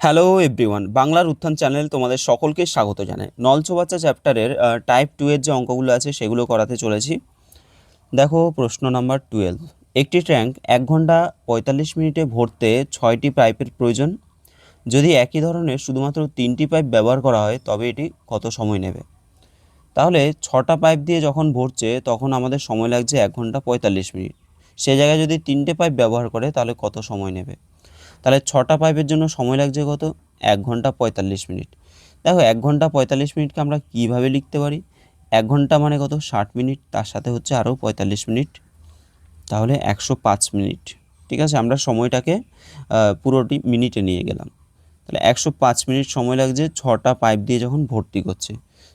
Hello everyone, বাংলার উত্থান channel তোমাদের সকলকে স্বাগত জানাই। নল চৌবাচ্চা চ্যাপ্টারের টাইপ 2 এর যে অঙ্কগুলো আছে সেগুলো করাতে চলেছি। দেখো প্রশ্ন নাম্বার 12। একটি ট্যাঙ্ক 1 ঘন্টা 45 মিনিটে ভরতে 6টি পাইপের প্রয়োজন। যদি একই ধরনের শুধুমাত্র 3টি পাইপ ব্যবহার করা হয় তবে এটি কত সময় নেবে? তাহলে 6টা পাইপ দিয়ে যখন ভরছে তখন আমাদের সময় লাগছে 1 ঘন্টা 45 মিনিট। সে জায়গায় যদি 3টে পাইপ ব্যবহার করে তাহলে কত সময় নেবে? তাহলে 6টা পাইপের জন্য সময় লাগছে কত? 1 ঘন্টা 45 মিনিট। দেখো 1 ঘন্টা 45 মিনিটকে আমরা কীভাবে লিখতে পারি? 1 ঘন্টা মানে কত? 60 মিনিট, তার সাথে হচ্ছে আরও 45 মিনিট, তাহলে 105 মিনিট। ঠিক আছে, আমরা সময়টাকে পুরোটি মিনিটে নিয়ে গেলাম। তাহলে 105 মিনিট সময় লাগছে 6টা পাইপ দিয়ে যখন ভর্তি করছে।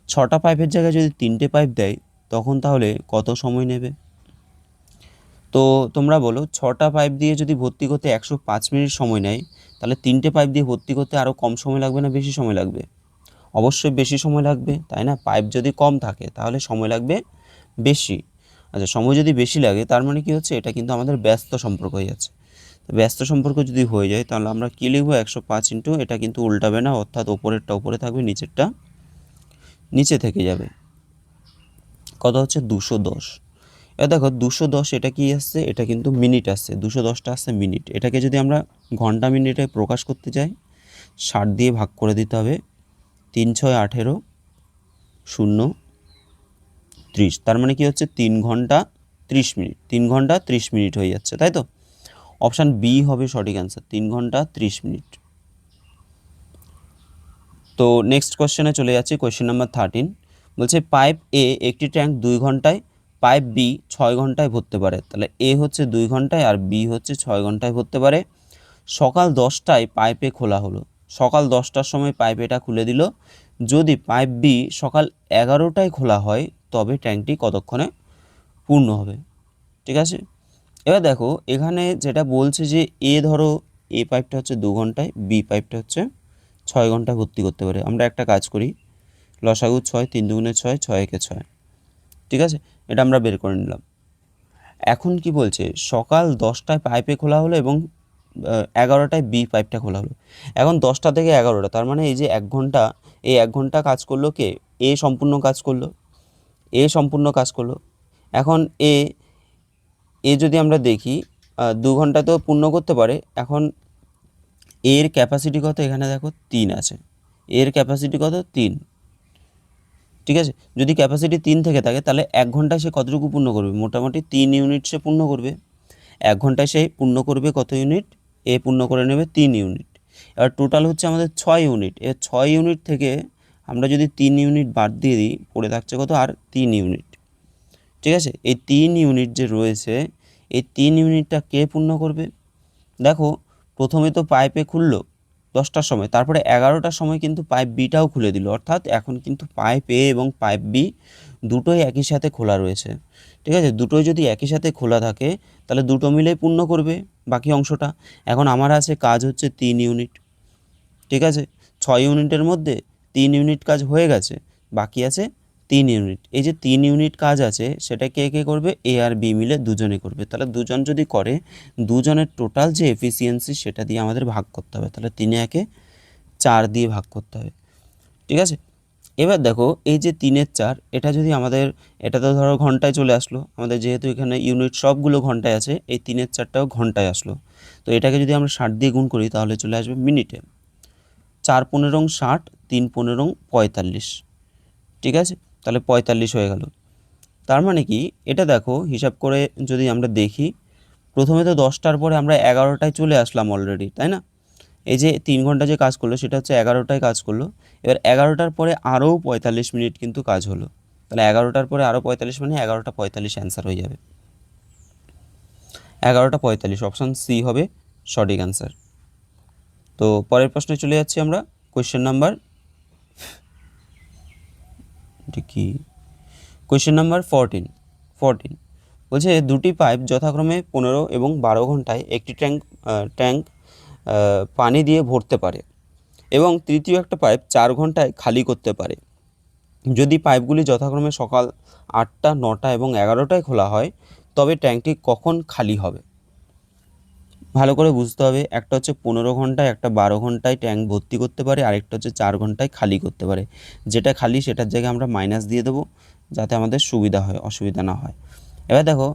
6টা পাইপের জায়গায় যদি 3টে পাইপ দেয় তখন তাহলে কত সময় নেবে? তো তোমরা বলো, 6টা পাইপ দিয়ে যদি ভর্তি করতে 105 মিনিট সময় নেয়, তাহলে 3টে পাইপ দিয়ে ভর্তি করতে আরও কম সময় লাগবে না বেশি সময় লাগবে? অবশ্যই বেশি সময় লাগবে, তাই না? পাইপ যদি কম থাকে তাহলে সময় লাগবে বেশি। আচ্ছা, সময় যদি বেশি লাগে তার মানে কি হচ্ছে? এটা কিন্তু আমাদের ব্যস্ত সম্পর্ক হয়ে যাচ্ছে। তো ব্যস্ত সম্পর্ক যদি হয়ে যায় তাহলে আমরা কী লিখব? 105 ইন্টু, এটা কিন্তু উল্টাবে না, অর্থাৎ ওপরেরটা উপরে থাকবে, নিচেরটা নিচে থেকে যাবে। কত হচ্ছে? 210। এবার দেখো 210 এটা কি আসছে? এটা কিন্তু মিনিট আসছে। 210টা আসছে মিনিট। এটাকে যদি আমরা ঘন্টা মিনিটে প্রকাশ করতে চাই, 60 দিয়ে ভাগ করে দিতে হবে। 3 6 18 0 30। তার মানে কি হচ্ছে? 3 ঘন্টা 30 মিনিট। 3 ঘন্টা 30 মিনিট হয়ে যাচ্ছে, তাই তো? অপশান বি হবে সঠিক অ্যান্সার, 3 ঘন্টা 30 মিনিট। তো নেক্সট কোয়েশ্চেনে চলে যাচ্ছি, কোয়েশ্চেন নাম্বার 13। বলছে পাইপ এ একটি ট্যাঙ্ক 2 ঘন্টায়, পাইপ বি 6 ঘন্টায় ভরতে পারে। তাহলে এ হচ্ছে 2 ঘন্টায় আর বি হচ্ছে 6 ঘন্টায় ভরতে পারে। সকাল 10টায় পাইপে খোলা হলো। সকাল 10টার সময় পাইপ এটা খুলে দিল। যদি পাইপ বি সকাল 11টায় খোলা হয় তবে ট্যাঙ্কটি কতক্ষণে পূর্ণ হবে? ঠিক আছে, এবার দেখো এখানে যেটা বলছে যে ধরো এ পাইপটা হচ্ছে 2 ঘন্টায়, বি পাইপটা হচ্ছে 6 ঘন্টায় ভর্তি করতে পারে। আমরা একটা কাজ করি, লসাগু 6, 3 দুগুণে 6, 6 একে 6। ঠিক আছে, এটা আমরা বের করে নিলাম। এখন কি বলছে? সকাল 10টায় পাইপে খোলা হলো এবং 11টায় বি পাইপটা খোলা হলো। এখন 10টা থেকে 11টা, তার মানে এই যে 1 ঘন্টা, এই 1 ঘন্টা কাজ করলো কে? এ সম্পূর্ণ কাজ করলো, এ সম্পূর্ণ কাজ করলো। এখন এ যদি আমরা দেখি 2 ঘন্টা তো পূর্ণ করতে পারে। এখন এর ক্যাপাসিটি কত? এখানে দেখো 3 আছে, এর ক্যাপাসিটি কত? 3। ঠিক আছে, যদি ক্যাপাসিটি 3 থেকে থাকে তাহলে 1 ঘন্টায় সে কতটুকু পূর্ণ করবে? মোটামুটি 3 ইউনিট সে পূর্ণ করবে। 1 ঘন্টায় সে পূর্ণ করবে কত ইউনিট? এ পূর্ণ করে নেবে 3 ইউনিট। এবার টোটাল হচ্ছে আমাদের 6 ইউনিট। এর 6 ইউনিট থেকে আমরা যদি 3 ইউনিট বাদ দিয়ে দিই, পড়ে থাকছে কত? আর 3 ইউনিট। ঠিক আছে, এই 3 ইউনিট যে রয়েছে, এই 3 ইউনিটটা কে পূর্ণ করবে? দেখো প্রথমে তো পাইপে খুললো 10টার সময়, তারপরে 11টার সময় কিন্তু পাইপ বিটাও খুলে দিল, অর্থাৎ এখন কিন্তু পাইপ এ এবং পাইপ বি দুটোই একই সাথে খোলা রয়েছে। ঠিক আছে, দুটোই যদি একই সাথে খোলা থাকে তাহলে দুটো মিলেই পূর্ণ করবে বাকি অংশটা। এখন আমার আছে কাজ হচ্ছে 3 ইউনিট। ঠিক আছে, 6 ইউনিটের মধ্যে 3 ইউনিট কাজ হয়ে গেছে, বাকি আছে 3 ইউনিট। এই যে 3 ইউনিট কাজ আছে সেটা কে কে করবে? এ আর বি মিলে দুজনে করবে। তাহলে দুজন যদি করে, দুজনের টোটাল যে এফিসিয়েন্সি সেটা দিয়ে আমাদের ভাগ করতে হবে। তাহলে 3 একে 4 দিয়ে ভাগ করতে হবে। ঠিক আছে, এবার দেখো এই যে 3-এর 4, এটা যদি আমাদের, এটা তো ধরো ঘন্টায় চলে আসলো আমাদের, যেহেতু এখানে ইউনিট সবগুলো ঘন্টায় আছে, এই 3-এর 4টাও ঘন্টায় আসলো। তো এটাকে যদি আমরা 60 দিয়ে গুণ করি তাহলে চলে আসবে মিনিটে। 4 15 60, 3 15 45। ঠিক আছে, তাহলে 45 হয়ে গেল। তার মানে কি? এটা দেখো হিসাব করে যদি আমরা দেখি, প্রথমে তো 10টার পরে আমরা 11টায় চলে আসলাম অলরেডি, তাই না? এই যে 3 ঘন্টা যে কাজ করলো সেটা হচ্ছে 11টায় কাজ করলো। এবার 11টার পরে আরও 45 মিনিট কিন্তু কাজ হলো। তাহলে 11টার পরে আরও 45 মানে 11টা 45 অ্যান্সার হয়ে যাবে। 11টা 45, অপশান সি হবে সঠিক অ্যান্সার। তো পরের প্রশ্নে চলে যাচ্ছি আমরা, কোয়েশ্চেন নাম্বার, কি কোয়েশ্চেন নাম্বার 14 বলছে দুটি পাইপ যথাক্রমে 15 এবং 12 ঘন্টায় একটি ট্যাঙ্ক পানি দিয়ে ভরতে পারে এবং তৃতীয় একটা পাইপ 4 ঘন্টায় খালি করতে পারে। যদি পাইপগুলি যথাক্রমে সকাল 8টা 9টা এবং 11টায় খোলা হয় তবে ট্যাঙ্কটি কখন খালি হবে? ভালো করে বুঝতে হবে, একটা হচ্ছে 15 ঘন্টায়, একটা 12 ঘন্টায় ট্যাঙ্ক ভর্তি করতে পারে, আরেকটা হচ্ছে 4 ঘন্টায় খালি করতে পারে। যেটা খালি সেটার জায়গায় আমরা মাইনাস দিয়ে দেবো, যাতে আমাদের সুবিধা হয়, অসুবিধা না হয়। এবার দেখো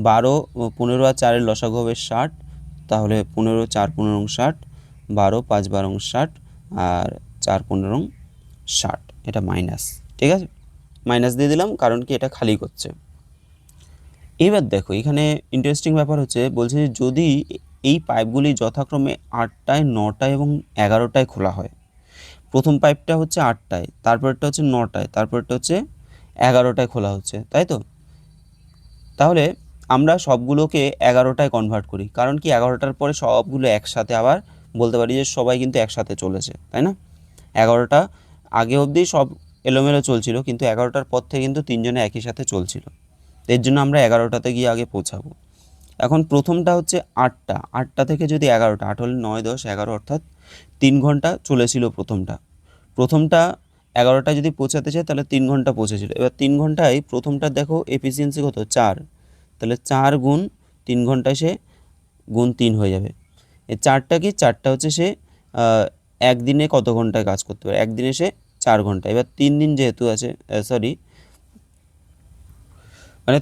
12, 15 আর 4-এর লসাগু হবে 60, তাহলে 15, 4, 15, 60, 12, 5, 12, 60, আর 4, 15, 60, এটা মাইনাস। ঠিক আছে, মাইনাস দিয়ে দিলাম, কারণ কি এটা খালি করছে। এবার দেখো এখানে ইন্টারেস্টিং ব্যাপার হচ্ছে, বলছে যে যদি এই পাইপগুলি যথাক্রমে 8টায়, 9টায় এবং 11টায় খোলা হয়। প্রথম পাইপটা হচ্ছে 8টায়, তারপরটা হচ্ছে 9টায়, তারপরটা হচ্ছে 11টায় খোলা হচ্ছে, তাই তো? তাহলে আমরা সবগুলোকে 11টায় কনভার্ট করি, কারণ কি 11টার পরে সবগুলো একসাথে আবার বলতে পারি যে সবাই কিন্তু একসাথে চলেছে, তাই না? 11টা আগে অবধি সব এলোমেলো চলছিল, কিন্তু 11টার পর থেকে কিন্তু তিনজনে একই সাথে চলছিল। এর জন্য আমরা 11টাতে গিয়ে আগে পৌঁছাবো। এখন প্রথমটা হচ্ছে 8টা, 8টা থেকে যদি 11টা, 8 হলে 9, 10, 11, অর্থাৎ 3 ঘন্টা চলেছিল প্রথমটা 11টা যদি পৌঁছাতে চায় তাহলে 3 ঘন্টা পৌঁছেছিল। এবার 3 ঘন্টায় প্রথমটা দেখো এফিসিয়েন্সি কত, 4, তাহলে 4 গুণ 3 ঘন্টায় সে গুণ 3 হয়ে যাবে। এই 4টা কি, 4টা হচ্ছে সে একদিনে কত ঘন্টায় কাজ করতে পারে, একদিনে সে 4 ঘন্টা। এবার 3 দিন যেহেতু আছে, সরি মানে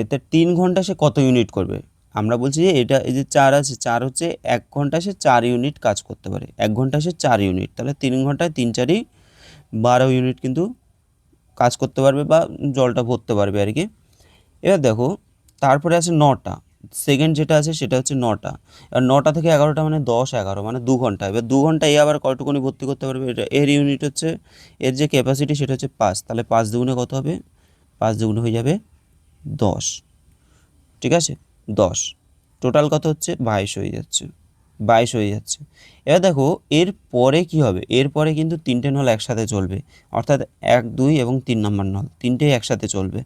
এটা 3 ঘন্টা সে কত ইউনিট করবে, আমরা বলছি যে এটা এই যে 4 আছে, 4 হচ্ছে 1 ঘন্টা সে 4 ইউনিট কাজ করতে পারে, 1 ঘন্টা সে 4 ইউনিট, তাহলে 3 ঘন্টায় 3, 4, 12 ইউনিট কিন্তু কাজ করতে পারবে বা জলটা ভরতে পারবে আর কি। এবার দেখো তারপরে আছে 9টা, সেকেন্ড যেটা আছে সেটা হচ্ছে 9টা। আর 9টা থেকে 11টা মানে 10, 11 মানে 2 ঘন্টা। এবার 2 ঘন্টা এ আবার কতটুকুনি ভর্তি করতে পারবে, এটা এর ইউনিট হচ্ছে, এর যে ক্যাপাসিটি সেটা হচ্ছে 5, তাহলে 5 দুগুণে কত হবে, 5 দুগুণে হয়ে যাবে 10। ঠিক আছে, 10, টোটাল কত হচ্ছে 22 হয়ে যাচ্ছে, 22 হয়ে যাচ্ছে। এবার দেখো এর পরে কী হবে, এরপরে কিন্তু 3টে নল একসাথে চলবে, অর্থাৎ 1, 2 এবং 3 নম্বর নল তিনটেই একসাথে চলবে।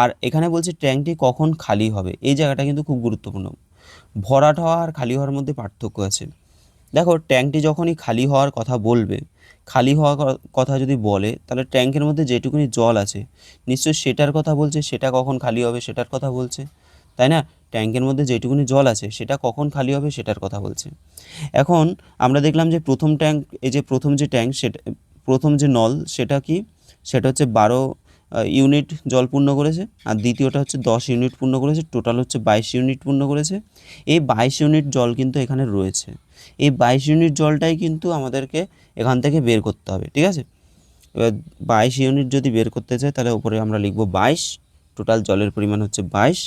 আর এখানে বলছে ট্যাঙ্কটি কখন খালি হবে, এই জায়গাটা কিন্তু খুব গুরুত্বপূর্ণ। ভরাট হওয়া আর খালি হওয়ার মধ্যে পার্থক্য আছে। দেখো ট্যাঙ্কটি যখনই খালি হওয়ার কথা বলবে, খালি হওয়ার কথা যদি বলে, তাহলে ট্যাঙ্কের মধ্যে যেটুকুনি জল আছে নিশ্চয়ই সেটার কথা বলছে, সেটা কখন খালি হবে সেটার কথা বলছে, তাই না? ট্যাঙ্কের মধ্যে যেটুকুনি জল আছে সেটা কখন খালি হবে সেটার কথা বলছে। এখন আমরা দেখলাম যে প্রথম ট্যাঙ্ক, এই যে প্রথম যে ট্যাঙ্ক সেটা, প্রথম যে নল সেটা কি, সেটা হচ্ছে 12 ইউনিট জল পূর্ণ করেছে, আর দ্বিতীয়টা হচ্ছে 10 ইউনিট পূর্ণ করেছে, টোটাল হচ্ছে 22 ইউনিট পূর্ণ করেছে। এই 22 ইউনিট জল কিন্তু এখানে রয়েছে, এই 22 ইউনিট জলটাই কিন্তু আমাদেরকে এখান থেকে বের করতে হবে। ঠিক আছে, এবার 22 ইউনিট যদি বের করতে চাই তাহলে উপরে আমরা লিখব 22, টোটাল জলের পরিমাণ হচ্ছে 22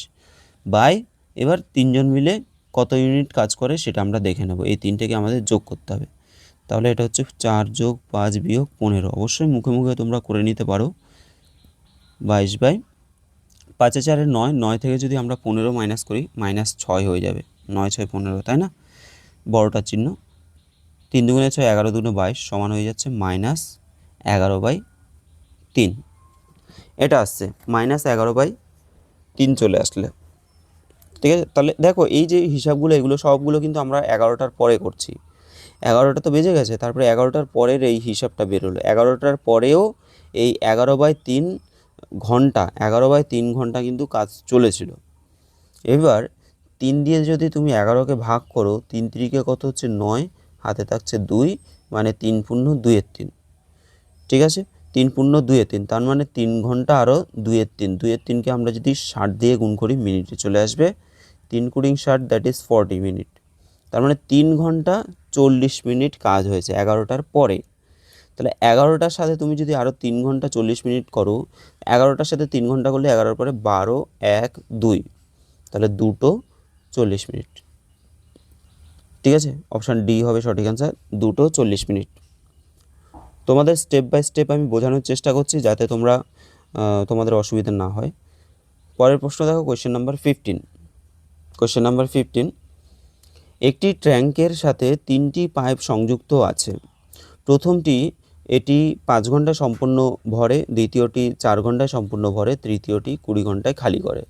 বাই, এবার তিনজন মিলে কত ইউনিট কাজ করে সেটা আমরা দেখে নেব, এই তিনটেকে আমাদের যোগ করতে হবে। তাহলে এটা হচ্ছে 4 যোগ 5 বিয়োগ 15, অবশ্যই মুখে মুখে তোমরা করে নিতে পারো। 22 বাই 5 4 9, 9 থেকে যদি আমরা 15 মাইনাস করি, -6 হয়ে যাবে, 9 6 15, তাই না? বড়টার চিহ্ন, 3 দুগুণে 6, 11 দুগুণে 22 সমান হয়ে যাচ্ছে -11/3, এটা আসছে -11/3 চলে আসলে। ঠিক আছে, তাহলে দেখো এই যে হিসাবগুলো, এগুলো সবগুলো কিন্তু আমরা 11টার পরে করছি। 11টা তো বেজে গেছে, তারপরে 11টার পরের এই হিসাবটা বেরোলো, 11টার পরেও এই 11/3 ঘন্টা, 11/3 ঘন্টা কিন্তু কাজ চলেছিল। এবার 3 দিয়ে যদি তুমি 11কে ভাগ করো, 3 3 কত হচ্ছে 9, হাতে থাকছে 2, মানে 3 পূর্ণ 2/3। ঠিক আছে, 3 পূর্ণ 2/3, তার মানে 3 ঘন্টা আরও 2/3, 2/3কে আমরা যদি 60 দিয়ে গুণ করি মিনিটে চলে আসবে 3 × 60, দ্যাট ইজ 40 মিনিট। তার মানে 3 ঘন্টা 40 মিনিট কাজ হয়েছে 11টার পরে। তাহলে 11টার সাথে তুমি যদি আরও 3 ঘন্টা 40 মিনিট করো, 11টার সাথে 3 ঘন্টা করলে 11টার পরে 12, 1, 2, তাহলে 2টো 40 মিনিট। ঠিক আছে, অপশান ডি হবে সঠিক অ্যান্সার, 2টো 40 মিনিট। তোমাদের স্টেপ বাই স্টেপ আমি বোঝানোর চেষ্টা করছি যাতে তোমরা তোমাদের অসুবিধা না হয়। পরের প্রশ্ন দেখো, কোয়েশ্চেন নাম্বার 15। কোয়েশ্চেন নাম্বার 15, একটি ট্যাঙ্কের সাথে 3টি পাইপ সংযুক্ত আছে। প্রথমটি এটি 5 ঘন্টায় সম্পূর্ণ ভরে, দ্বিতীয়টি 4 ঘন্টায় সম্পূর্ণ ভরে, তৃতীয়টি 20 ঘন্টায় খালি করে।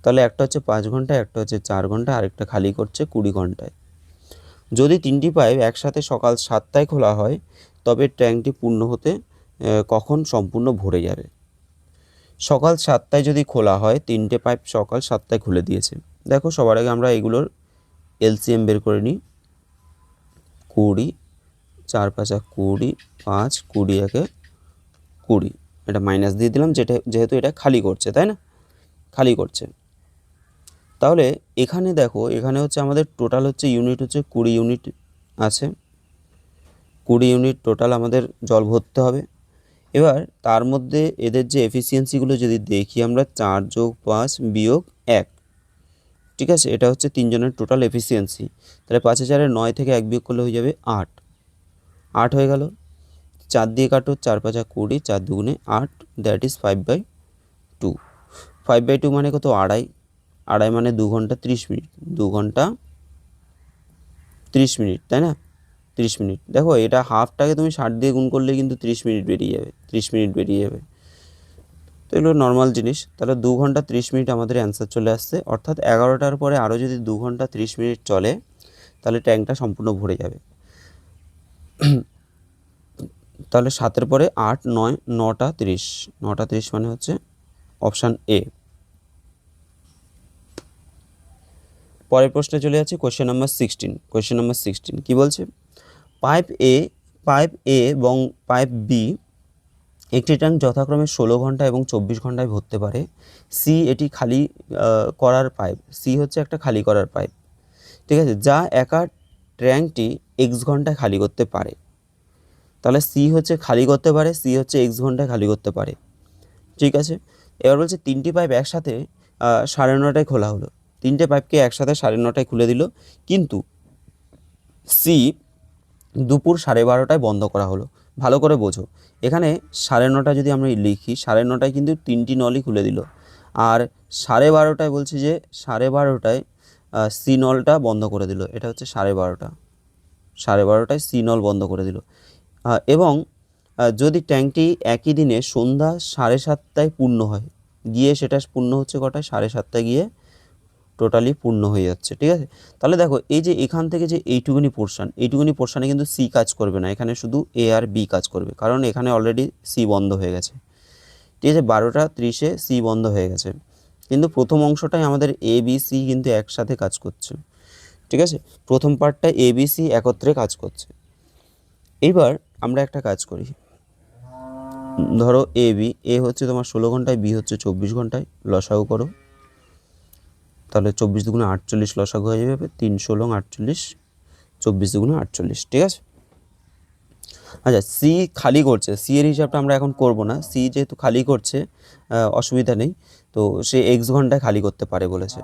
তাহলে একটা হচ্ছে 5 ঘন্টায়, একটা হচ্ছে 4 ঘন্টায়, আরেকটা খালি করছে 20 ঘন্টায়। যদি 3টি পাইপ একসাথে সকাল 7টায় খোলা হয় তবে ট্যাঙ্কটি পূর্ণ হতে কখন সম্পূর্ণ ভরে যাবে? সকাল 7টায় যদি খোলা হয়, 3টে পাইপ সকাল 7টায় খুলে দিয়েছে। দেখো সবার আগে আমরা এগুলোর এলসিএম বের করে নিই। 20, 4 5 20, 5 20 একে 20, এটা মাইনাস দিয়ে দিলাম, যেহেতু এটা খালি করছে, তাই না, খালি করছে। তাহলে এখানে দেখো, এখানে হচ্ছে আমাদের টোটাল হচ্ছে ইউনিট হচ্ছে 20 ইউনিট আছে, 20 ইউনিট টোটাল আমাদের জল ভরতে হবে। এবার তার মধ্যে এদের যে এফিসিয়েন্সিগুলো যদি দেখি আমরা, 4 যোগ 5 বিয়োগ 1, ঠিক আছে, এটা হচ্ছে তিনজনের টোটাল এফিসিয়েন্সি। তাহলে 5000 9 থেকে 1 বিয়োগ করলে হয়ে যাবে 8, 8 হয়ে গেল। 4 দিয়ে কাটো, 4 5 20, 4 দুগুণে 8, দ্যাট ইজ 5/2। 5/2 মানে কত, আড়াই, আড়াই মানে 2 ঘন্টা 30 মিনিট, 2 ঘন্টা 30 মিনিট, তাই না, 30 মিনিট। দেখো এটা হাফটাকে তুমি 60 দিয়ে গুণ করলে কিন্তু 30 মিনিট বেরিয়ে যাবে, 30 মিনিট বেরিয়ে যাবে। তো এগুলো নর্মাল জিনিস। তাহলে 2 ঘন্টা 30 মিনিট আমাদের অ্যান্সার চলে আসছে, অর্থাৎ 11টার পরে আরও যদি 2 ঘন্টা 30 মিনিট চলে তাহলে ট্যাঙ্কটা সম্পূর্ণ ভরে যাবে। তাহলে 7-এর পরে 8 9, 9টা 30, 9টা 30 মানে হচ্ছে অপশান এ। পরের প্রশ্নে চলে যাচ্ছে, কোয়েশ্চেন নাম্বার 16। কোয়েশ্চেন নাম্বার 16 কী বলছে, পাইপ এ এবং পাইপ বি একটি ট্যাঙ্ক যথাক্রমে 16 ঘন্টা এবং 24 ঘন্টায় ভরতে পারে। সি এটি খালি করার পাইপ, সি হচ্ছে একটা খালি করার পাইপ, ঠিক আছে, যা একা ট্যাঙ্কটি এক্স ঘন্টায় খালি করতে পারে। তাহলে সি হচ্ছে খালি করতে পারে, সি হচ্ছে এক্স ঘন্টায় খালি করতে পারে, ঠিক আছে। এবার বলছে 3টি পাইপ একসাথে 9:30টায় খোলা হলো, 3টে পাইপকে একসাথে 9:30টায় খুলে দিল, কিন্তু সি দুপুর 12:30টায় বন্ধ করা হলো। ভালো করে বোঝো, এখানে 9:30 যদি আমরা লিখি, 9:30টায় কিন্তু 3টি নলই খুলে দিল, আর 12:30টায় বলছি যে 12:30টায় সি নলটা বন্ধ করে দিল, এটা হচ্ছে 12:30, 12:30টায় সি নল বন্ধ করে দিল। এবং যদি ট্যাঙ্কটি একই দিনে সন্ধ্যা 7:30টায় পূর্ণ হয়, গিয়ে সেটা পূর্ণ হচ্ছে কটায়, 7:30টায় গিয়ে টোটালি পূর্ণ হয়ে যাচ্ছে, ঠিক আছে। তাহলে দেখো এই যে এখান থেকে যে এইটুকুনি পোর্শানে কিন্তু সি কাজ করবে না, এখানে শুধু এ আর বি কাজ করবে, কারণ এখানে অলরেডি সি বন্ধ হয়ে গেছে, ঠিক আছে, 12:30 সি বন্ধ হয়ে গেছে, কিন্তু প্রথম অংশটাই আমাদের এ বি সি কিন্তু একসাথে কাজ করছে, ঠিক আছে, প্রথম পার্টটা এ বি সি একত্রে কাজ করছে। এইবার আমরা একটা কাজ করি, ধরো এ হচ্ছে তোমার 16 ঘন্টায়, বি হচ্ছে 24 ঘন্টায়, লসাগু করো, তাহলে 24 দুগুণে 48 লসাগু হয়ে যাবে, 3 16 48, 24 দুগুণে 48, ঠিক আছে। আচ্ছা, সি খালি করছে, সি এর হিসাবটা আমরা এখন করব না, সি যেহেতু খালি করছে অসুবিধা নেই, তো সে এক্স ঘন্টায় খালি করতে পারে বলেছে।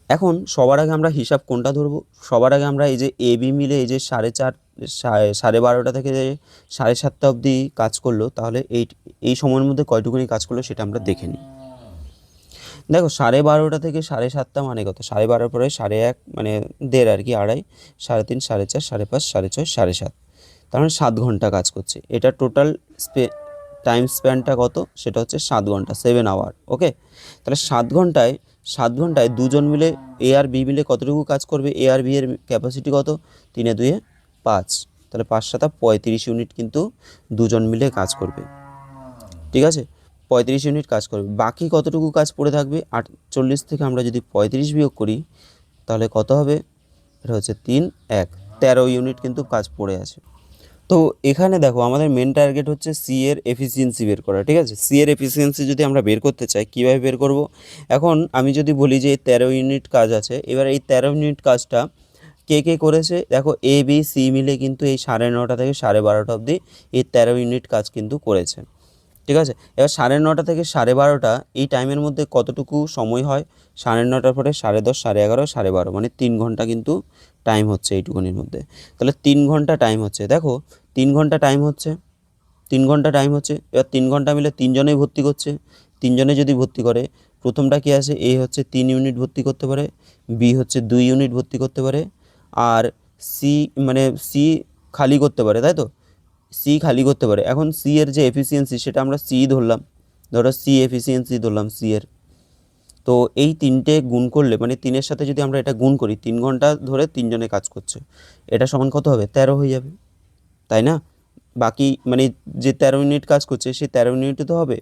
এখন সবার আগে আমরা হিসাব কোনটা ধরবো, সবার আগে আমরা এই যে এ বি মিলে এই যে 12:30 থেকে 7:30 অবধি কাজ করলো, তাহলে এই সময়ের মধ্যে কয়টুকুনি কাজ করলো সেটা আমরা দেখে নিই। দেখো 12:30 থেকে 7:30 মানে কত, 12:30 পরে 1:30 মানে 1.5 আর কি, 2.5, 3.5, 4.5, 5.5, 6.5, 7:30, তার মানে 7 ঘন্টা কাজ করছে। এটা টোটাল টাইম স্প্যানটা কত, সেটা হচ্ছে 7 ঘন্টা, 7 আওয়ার, ওকে। তাহলে 7 ঘন্টায় দুজন মিলে এ আর বি মিলে কতটুকু কাজ করবে, এ আর বি এর ক্যাপাসিটি কত, 3 2 5, তাহলে 5 7 35 ইউনিট কিন্তু দুজন মিলে কাজ করবে, ঠিক আছে, 35 ইউনিট কাজ করবে। বাকি কতটুকু কাজ পড়ে থাকবে, 48 থেকে আমরা যদি 35 বিয়োগ করি তাহলে কত হবে, এটা হচ্ছে 3 1, 13 ইউনিট কিন্তু কাজ পড়ে আছে। তো এখানে দেখো আমাদের মেন টার্গেট হচ্ছে সি এর এফিসিয়েন্সি বের করা, ঠিক আছে। সি এর এফিসিয়েন্সি যদি আমরা বের করতে চাই, কীভাবে বের করব, এখন আমি যদি বলি যে 13 ইউনিট কাজ আছে, এবার এই 13 ইউনিট কাজটা কে কে করেছে, দেখো এ বি সি মিলে কিন্তু এই 9:30 থেকে 12:30 অবধি এই 13 ইউনিট কাজ কিন্তু করেছে, ঠিক আছে। এবার 9:30 থেকে 12:30 এই টাইমের মধ্যে কতটুকু সময় হয়, 9:30 পরে 10:30, 11:30, 12:30, মানে 3 ঘন্টা কিন্তু টাইম হচ্ছে এইটুকুনির মধ্যে। তাহলে 3 ঘন্টা টাইম হচ্ছে, দেখো 3 ঘন্টা টাইম হচ্ছে, 3 ঘন্টা টাইম হচ্ছে। এবার 3 ঘন্টা মিলে 3 জনেই ভর্তি করছে, 3 জনে যদি ভর্তি করে, প্রথমটা কি আছে, এ হচ্ছে 3 ইউনিট ভর্তি করতে পারে, বি হচ্ছে 2 ইউনিট ভর্তি করতে পারে, আর সি মানে সি খালি করতে পারে, তাই তো, সি খালি করতে পারে। এখন সি এর যে এফিসিয়েন্সি সেটা আমরা সি ধরলাম, ধরো সি এফিসিয়েন্সি ধরলাম সি এর। তো এই তিনটে গুণ করলে, মানে 3-এর সাথে যদি আমরা এটা গুণ করি, 3 ঘন্টা ধরে 3 জনে কাজ করছে, এটা সমান কত হবে, 13 হয়ে যাবে, তাই না। বাকি মানে যে 13 ইউনিট কাজ করছে সেই 13 ইউনিটই তো হবে।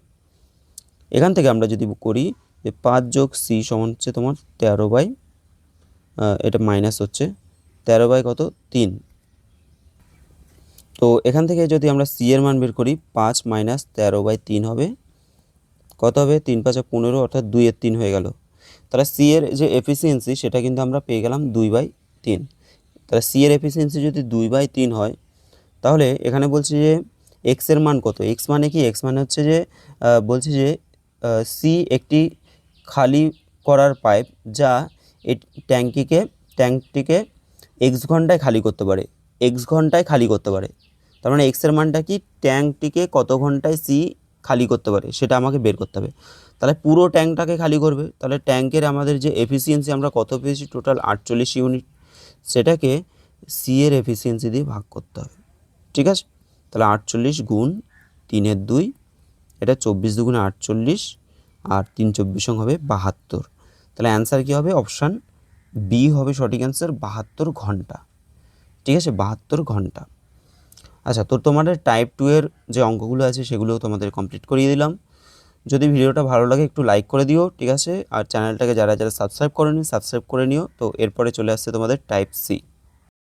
এখান থেকে আমরা যদি করি যে 5 যোগ সি সমান হচ্ছে তোমার 13/, এটা মাইনাস হচ্ছে 13/3। তো এখান থেকে যদি আমরা সি এর মান বের করি 5 - 13/3 হবে কত হবে, 3 × 5 = 15, অর্থাৎ 2/3 হয়ে গেল। তাহলে সি এর যে এফিসিয়েন্সি সেটা কিন্তু আমরা পেয়ে গেলাম 2/3। তাহলে সি এর এফিসিয়েন্সি যদি 2/3 হয়, তাহলে এখানে বলছে যে এক্স এর মান কত। এক্স মানে কি, এক্স মানে হচ্ছে যে বলছে যে সি একটি খালি করার পাইপ যা এই ট্যাঙ্কটিকে এক্স ঘন্টায় খালি করতে পারে, এক্স ঘন্টায় খালি করতে পারে। তার মানে এক্স এর মানটা কি, ট্যাঙ্কটিকে কত ঘন্টায় সি খালি করতে পারে সেটা আমাকে বের করতে হবে। তাহলে পুরো ট্যাঙ্কটাকে খালি করবে, তাহলে ট্যাঙ্কের আমাদের যে এফিসিয়েন্সি আমরা কত পেয়েছি, টোটাল 48 ইউনিট, সেটাকে সি এর এফিসিয়েন্সি দিয়ে ভাগ করতে হবে। ঠিক আছে, তাহলে 48 গুণ 3/2, এটা 24 × 2 = 48, আর 3 × 24 হবে 72। তাহলে অ্যান্সার কী হবে, অপশান বি হবে সঠিক অ্যান্সার, 72 ঘন্টা। ঠিক আছে, 72 ঘন্টা। আচ্ছা, তো তোমাদের টাইপ 2 এর যে অঙ্কগুলো আছে সেগুলোও তোমাদের কমপ্লিট করিয়ে দিলাম। যদি ভিডিওটা ভালো লাগে একটু লাইক করে দিও, ঠিক আছে, আর চ্যানেলটাকে যারা যারা সাবস্ক্রাইব করেনি সাবস্ক্রাইব করে নিও। তো এরপরে চলে আসছে তোমাদের টাইপ সি।